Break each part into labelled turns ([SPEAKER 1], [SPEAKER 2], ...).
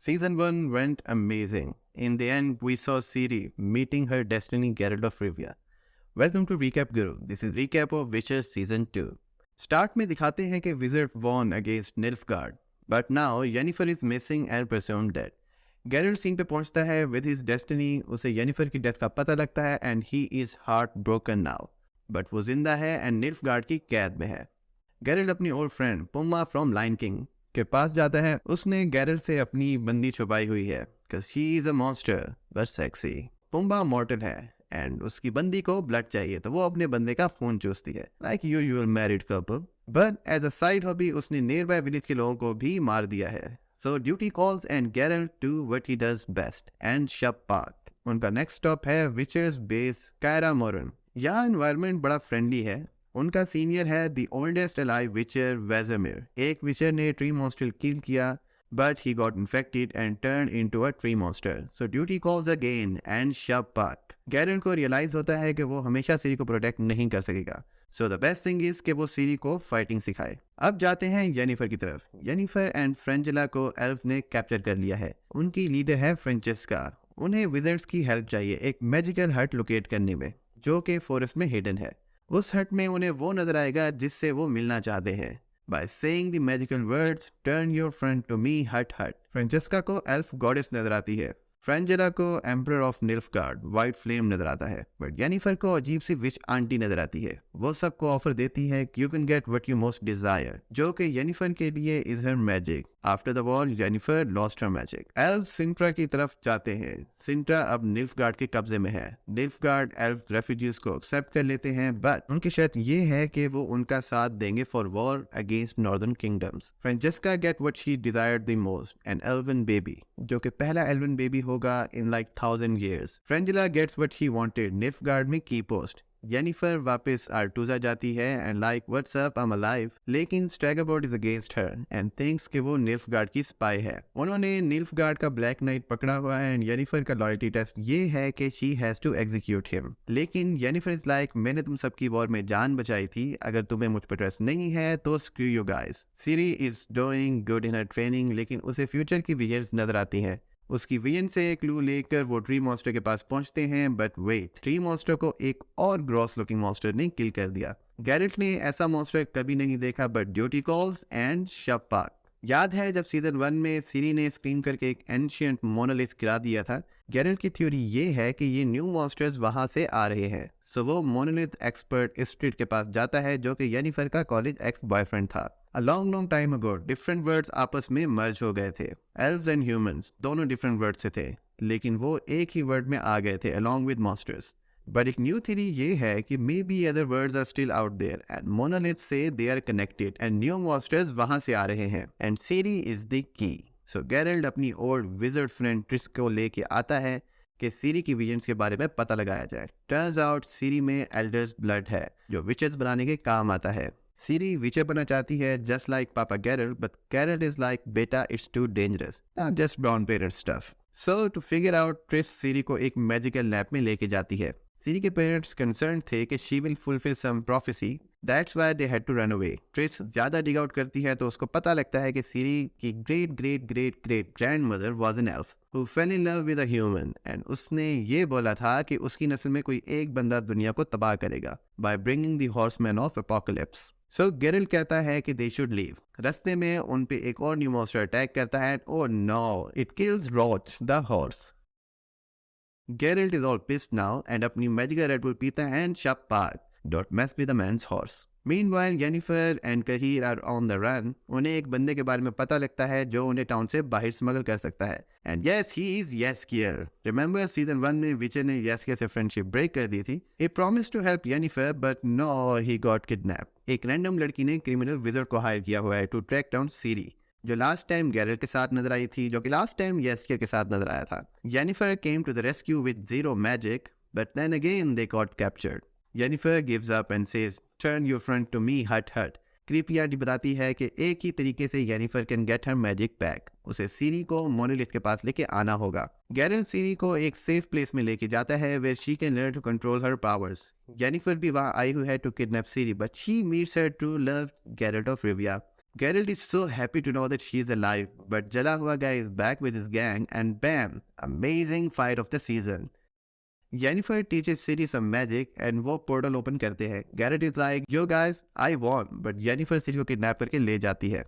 [SPEAKER 1] Season 1 went amazing. In the end, we saw Ciri meeting her destiny Geralt of Rivia. Welcome to Recap Guru. This is recap of Witcher Season 2. Start में दिखाते हैं कि Wizard won against Nilfgaard, but now Yennefer is missing and presumed dead. Geralt scene पे पहुंचता है with his destiny, उसे Yennefer की death का पता लगता है and he is heartbroken now. But वो जिंदा है and Nilfgaard की कैद में है. Geralt अपनी old friend Pumba from Lion King के पास जाता है. उसने Geralt से अपनी बंदी छुपाई हुई है cause she is a monster but sexy. Pumba mortal है एंड उसकी बंदी को ब्लड चाहिए तो वो अपने बंदे का फोन चूसती है like usual married couple. But as a side hobby उसने नियर बाय विलेज के लोगों को भी मार दिया है. So duty calls and Geralt do what he does best and shop part. उनका नेक्स्ट स्टॉप है विचर्स बेस कायरा मोरन. यहाँ एनवायरनमेंट बड़ा फ्रेंडली है. उनका सीनियर है द ओल्डेस्ट अलाइव विचर वेजमिर. एक विचर ने ट्री मॉन्स्टर किल किया but he got infected and turned into a tree monster. So duty calls again and shove back. Geralt को रियलाइज होता है कि वो हमेशा सीरी को प्रोटेक्ट नहीं कर सकेगा. So the best thing is कि वो सीरी को फाइटिंग सिखाए. अब जाते हैं येनिफर की तरफ. येनिफर एंड फ्रेंजेला को एल्व्स ने कैप्चर कर लिया है. उनकी लीडर है फ्रेंचेस्का. उन्हें विजर्ड्स की हेल्प चाहिए एक मैजिकल हट लोकेट करने में जो कि फॉरेस्ट में हिडन है. उस हट में उन्हें वो नजर आएगा जिससे वो मिलना चाहते हैं. By saying the magical words, turn your friend to me, hut hut. फ्रेंचेस्का को एल्फ गॉडेस नजर आती है. फ्रेंजेला को emperor of Nilfgaard white flame नजर आता है. बट येनिफर को अजीब सी विच आंटी नजर आती है. वो सबको ऑफर देती है कि you can get what you most desire, जो कि येनिफर के लिए is her magic. After the war Yennefer lost her magic. Elf Cintra की तरफ जाते हैं. सिंट्रा अब निल्फगार्ड के कब्जे में है. निल्फगार्ड एल्फ रेफ्यूजीज को एक्सेप्ट कर लेते हैं बट उनकी शर्त ये है कि वो उनका साथ देंगे for war against northern kingdoms. Francesca get what she desired the most, an elven baby, जो कि पहला एल्वन बेबी होगा in like 1000 years. Fringilla gets what he wanted Nilfgaard में की पोस्ट. येनिफर वापस आर्टूजा जाती है and like what's up I am alive, लेकिन Stregobor is against her and thinks कि वो निल्फगार्ड की स्पाई है. उन्होंने निल्फगार्ड का ब्लैक नाइट पकड़ा हुआ है एंड येनिफर का लॉयल्टी टेस्ट ये है कि she has to execute him. लेकिन येनिफर इज लाइक मैंने तुम सबकी वॉर में जान बचाई थी, अगर तुम्हें मुझ पर ट्रस्ट नहीं है तो screw you guys. Ciri is doing good in her training, लेकिन उसे फ्यूचर की विजन्स नजर आती हैं. उसकी विजन से क्लू लेकर वो ट्री मॉन्स्टर के पास पहुंचते हैं बट वेट, ट्री मॉन्स्टर को एक और ग्रॉस लुकिंग मॉन्स्टर ने किल कर दिया. गैरेट ने ऐसा मॉन्स्टर कभी नहीं देखा बट ड्यूटी कॉल्स एंड शव पार्ट. याद है जब सीजन 1 में सीरी ने स्क्रीम करके एक एंशिएंट मोनोलिथ गिरा दिया था. गैरेट की थ्योरी ये है कि ये न्यू मॉन्स्टर्स वहां से आ रहे हैं. सो वो मोनोलिथ एक्सपर्ट स्ट्रीट के पास जाता है जो कि येनिफर का कॉलेज एक्स बॉयफ्रेंड था. A long long time ago, different words आपस में मर्ज हो गए थे. Elves and humans दोनों different words से थे, लेकिन वो एक ही word में आ गए थे along with monsters. But एक new theory ये है कि maybe other words are still out there and monoliths say they are connected and new monsters वहाँ से आ रहे हैं and Ciri is the key. So Geralt अपनी old wizard friend Triss को लेके आता है कि सीरी की विजन्स के बारे में पता लगाया जाए. Turns out सीरी में एल्डर्स ब्लड है जो विचेस बनाने के काम आता है. सीरी विचर बनना चाहती है जस्ट लाइक पापा Geralt, but Geralt is like बेटा it's too dangerous, not just brown parent stuff. So to figure out, Triss सीरी को एक मैजिकल लैब में लेके जाती है. सीरी के पेरेंट्स कंसर्न थे कि she will fulfill some prophecy, that's why they had to run away. Triss ज़्यादा डिग आउट करती है तो उसको पता लगता है कि सीरी की great great great great grand mother was an elf who fell in love with a human and उसने ये बोला था कि उसकी नस्ल में कोई एक बंदा दुनिया को तबाह करेगा by bringing the horsemen of apocalypse. So Geralt कहता है कि they should leave. रास्ते में उन पे एक और न्यू मॉन्स्टर अटैक करता है. Oh no, it kills Roach the horse. Geralt is all pissed now and अपनी मैजिकल रेड बुल पीता है and shut part. Don't mess with a man's horse. Meanwhile, Yennefer and Cahir are on the run. उन्हें एक बंदे के बारे में पता लगता है जो उन्हें टाउन से बाहर स्मगल कर सकता है. And yes, he is Jaskier. Remember season 1 में विचर ने Jaskier से फ्रेंडशिप ब्रेक कर दी थी. He promised to help Yennefer, but no, he got kidnapped. एक रैंडम लड़की ने क्रिमिनल विजर्ड को हायर किया हुआ है टू ट्रैक डाउन सीरी, जो लास्ट टाइम Geralt के साथ नजर आई थी, जो कि लास्ट टाइम Jaskier के साथ नजर आया था. Yennefer came to the rescue with zero magic, but then again they got captured. Yennefer gives up and says, turn your friend to me, hut hut. Creepy aunty बताती है कि एक ही तरीके से Yennefer can get her magic back. उसे सीरी को monolith के पास लेके आना होगा. Geralt सीरी को एक सेफ प्लेस में लेके जाता है where she can learn to control her powers. Yennefer भी वहाँ आई हुई है to kidnap Siri, but she meets her true love, Geralt of Rivia. Geralt is so happy to know that she is alive, but जला हुआ guy is back with his gang and bam, amazing fight of the season. Yennefer teaches Ciri some magic and वो portal open करते हैं. Geralt is like, yo guys, I won, but Yennefer Ciri को kidnap करके ले जाती है.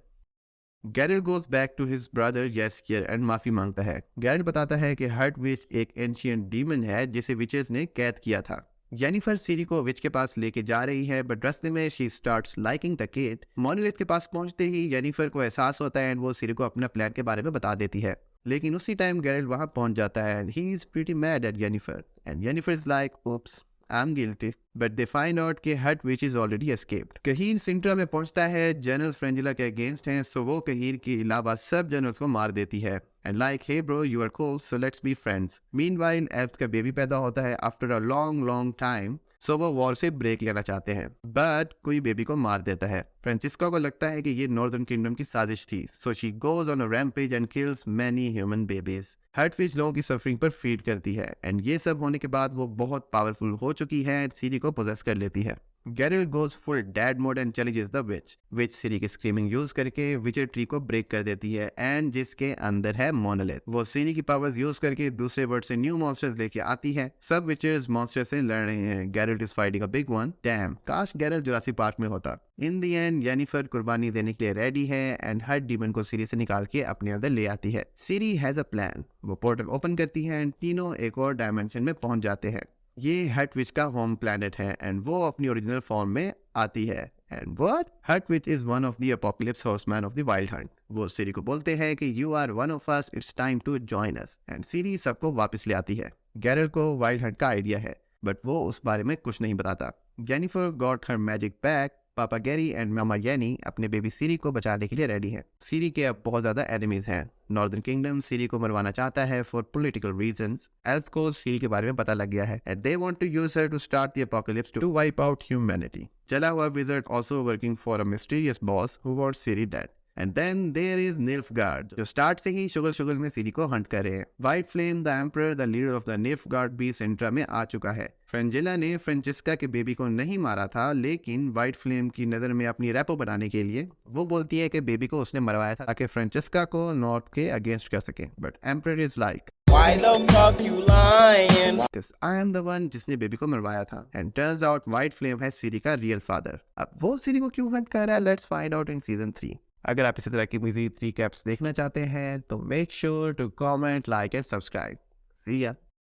[SPEAKER 1] Geralt goes back to his brother Jaskier and माफी मांगता है. Geralt बताता है कि हर्ट विच एक एंशियंट डीमन है जिसे विचेस ने कैद किया था. Yennefer Ciri को विच के पास लेके जा रही है, बट रास्ते में she starts liking the kid. Monolith के पास पहुंचते ही Yennefer को एहसास होता है और वो Ciri को अपना प्लान के बारे में बता देती है. लेकिन उसी टाइम Geralt वहां पहुंच जाता है and he is pretty mad at Yennefer. And Yennefer is like, oops, I'm guilty. But they find out कि हट विच is already escaped. कहीर सिंट्रा में पहुंचता है, जनरल्स फ्रेंजिला के अगेंस्ट हैं, सो वो कहीर के अलावा सब जनरल्स को मार देती है. And like, hey bro, you are cool, so let's be friends. Meanwhile, elves का बेबी पैदा होता है after a long time. सो वो वॉर से ब्रेक लेना चाहते हैं, बट कोई बेबी को मार देता है. फ्रांसिस्का को लगता है कि ये नॉर्दर्न किंगडम की साजिश थी, so she goes on a rampage and kills many human babies. Hartwich लोगों की सफरिंग पर फीड करती है, एंड ये सब होने के बाद वो बहुत पावरफुल हो चुकी है एंड सीरी को पोजेस कर लेती है. Geralt goes full dad mode and challenges the witch. Witch Ciri की स्क्रीमिंग यूज करके विचर ट्री को ब्रेक कर देती है एंड जिसके अंदर है मोनोलिथ. वो Ciri की पावर्स यूज करके दूसरे वर्ल्ड से न्यू मॉन्स्टर्स लेके आती है. सब विचर्स मॉन्स्टर से लड़ रहे हैं. Geralt is fighting a big one. Damn, काश Geralt जुरासिक पार्क में होता. इन दी एंड Yennefer कुर्बानी देने के लिए रेडी है एंड हर डीमन को Ciri से निकाल के अपने अंदर ले आती है. Ciri has a plan. वो पोर्टल ओपन करती है एंड तीनों एक और डायमेंशन में पहुंच जाते हैं. ये हटविच का होम प्लैनेट है एंड वो अपनी ओरिजिनल फॉर्म में आती है. And what? Hartwich is one of the apocalypse horseman of the wild hunt. वो Ciri को बोलते हैं कि you are one of us, it's time to join us. And Ciri सबको वापस ले आती है. Geralt को वाइल्ड हंट का आइडिया है, बट वो उस बारे में कुछ नहीं बताता. Yennefer got her magic back. Papa Gerry and mama Yenny अपने बेबी Ciri को बचाने के लिए रेडी हैं. Ciri के अब बहुत ज्यादा एनिमीज हैं. नॉर्दर्न किंगडम Ciri को मरवाना चाहता है फॉर पॉलिटिकल रीजंस. एल्फ्स को Ciri के बारे में पता लग गया है and they want to use her to start the apocalypse to wipe out humanity. चला हुआ wizard also working for a mysterious boss who wants Ciri dead. And then there is Nilfgaard, जो स्टार्ट से ही शुगल में Ciri को Hunt कर रहे हैं. White flame the emperor, the leader of the Nilfgaard, भी सिंट्रा में आ चुका है. फ्रेंजिला ने फ्रेंचिस्का के बेबी को नहीं मारा था, लेकिन व्हाइट फ्लेम की नज़र में अपनी रैपो बनाने के लिए वो बोलती है कि बेबी को उसने मरवाया था ताकि फ्रेंचिस्का को नॉर्थ के अगेंस्ट कर सके. But emperor is like, Why the fuck you lying? Because I am the one जिसने बेबी को मरवाया था. And turns out White Flame है Ciri का रियल फादर. अब वो Ciri को क्यों हंट कर रहा है? Let's find out in season 3. अगर आप इसी तरह की मूवी 3 कैप्स देखना चाहते हैं तो make sure to comment, like and subscribe. See ya.